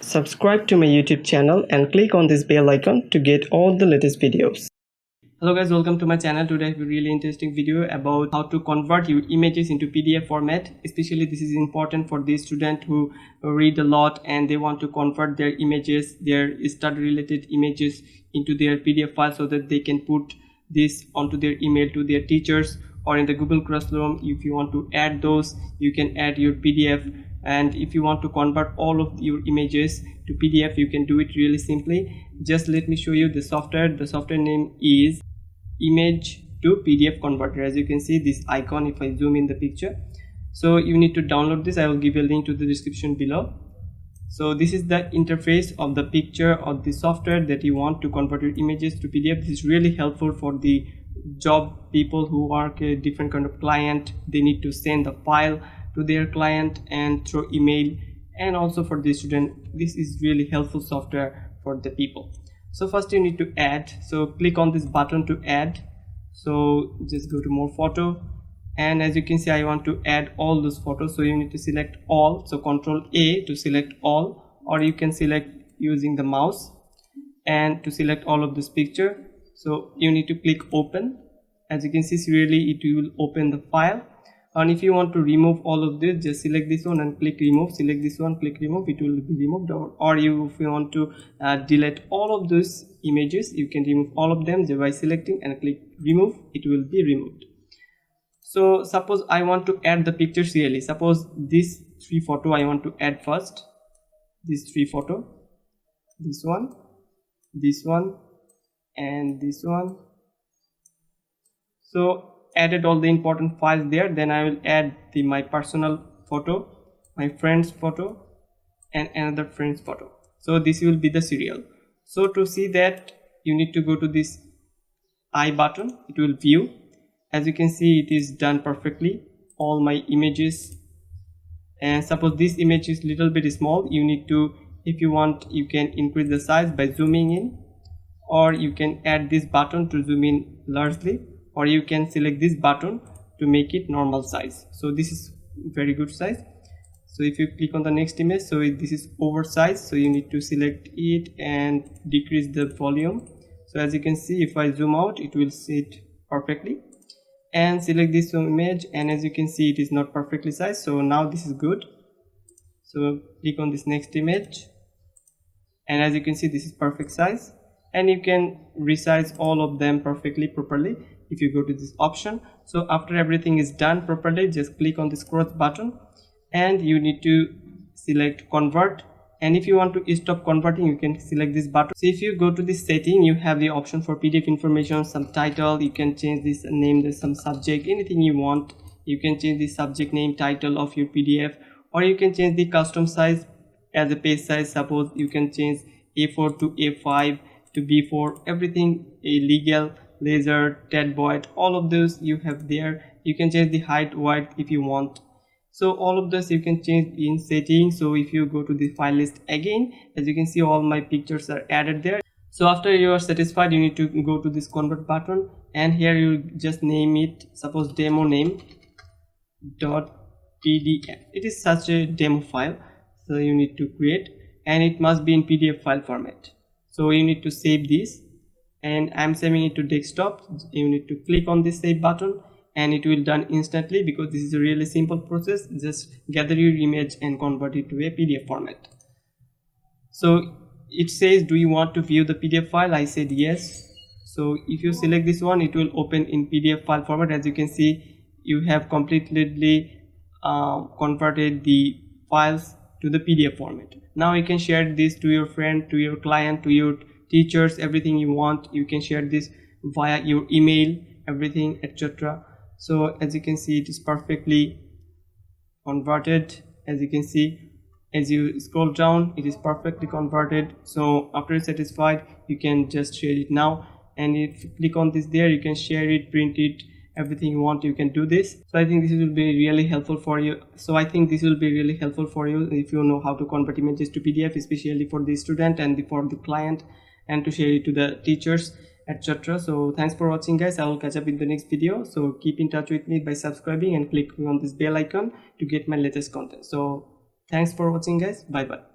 Subscribe to my YouTube channel and click on this bell icon to get all the latest videos. Hello guys, welcome to my channel. Today I have a really interesting video about how to convert your images into PDF format. Especially this is important for these students who read a lot and they want to convert their images, their study related images into their PDF file so that they can put this onto their email to their teachers, or in the Google Classroom. If you want to add those, you can add your PDF. And if you want to convert all of your images to PDF, you can do it really simply. Just let me show you the software. The software name is Image to PDF Converter. As you can see this icon if I zoom in the picture. So you need to download this. I will give a link to the description below. So this is the interface of the picture of the software that you want to convert your images to PDF. This is really helpful for the job people who work a different kind of client. They need to send the file to their client and through email, and also for the student this is really helpful software for the people. So first you need to add, so click on this button to add. So just go to more photo, and as you can see I want to add all those photos. So you need to select all, so Ctrl A to select all, or you can select using the mouse and to select all of this picture. So you need to click open. As you can see really it will open the file. And if you want to remove all of this, just select this one and click remove. Select this one, click remove, it will be removed. Or if you want to delete all of those images, you can remove all of them by selecting and click remove, it will be removed. So suppose I want to add the pictures really. Suppose this 3 photo I want to add first. This 3 photo, this one, and this one. So added all the important files there. Then I will add my personal photo, my friend's photo, and another friend's photo. So this will be the serial. So to see that, you need to go to this I button. It will view. As you can see it is done perfectly, all my images. And suppose this image is little bit small, you need to, if you want, you can increase the size by zooming in, or you can add this button to zoom in largely, or you can select this button to make it normal size. So this is very good size. So if you click on the next image, so this is oversized, so you need to select it and decrease the volume. So as you can see if I zoom out it will sit perfectly, and select this image, and as you can see it is not perfectly sized. So now this is good. So click on this next image, and as you can see this is perfect size, and you can resize all of them perfectly properly if you go to this option. So after everything is done properly, just click on this cross button and you need to select convert. And if you want to stop converting, you can select this button. So if you go to this setting, you have the option for PDF information, some title, you can change this name, there's some subject, anything you want. You can change the subject name, title of your PDF, or you can change the custom size as a page size. Suppose you can change A4 to A5 to B4, everything legal, laser, ted void, all of those you have there. You can change the height, width if you want. So all of this you can change in settings. So if you go to the file list again, as you can see all my pictures are added there. So after you are satisfied, you need to go to this convert button, and here you just name it, suppose demo name .pdf. it is such a demo file, so you need to create, and it must be in PDF file format. So you need to save this, and I'm saving it to desktop. You need to click on this save button and it will done instantly, because this is a really simple process. Just gather your image and convert it to a PDF format. So it says, do you want to view the PDF file? I said yes. So if you select this one, it will open in PDF file format. As you can see, you have completely converted the files to the PDF format. Now you can share this to your friend, to your client, to your teachers, everything you want. You can share this via your email, everything, etc. So as you can see it is perfectly converted. As you can see, as you scroll down, it is perfectly converted. So after you're satisfied, you can just share it now, and if you click on this there, you can share it, print it, everything you want, you can do this. So I think this will be really helpful for you. So I think this will be really helpful for you if you know how to convert images to PDF, especially for the student and for the client, and to share it to the teachers, etc. So thanks for watching guys. I will catch up in the next video. So keep in touch with me by subscribing and clicking on this bell icon to get my latest content. So thanks for watching guys. Bye bye.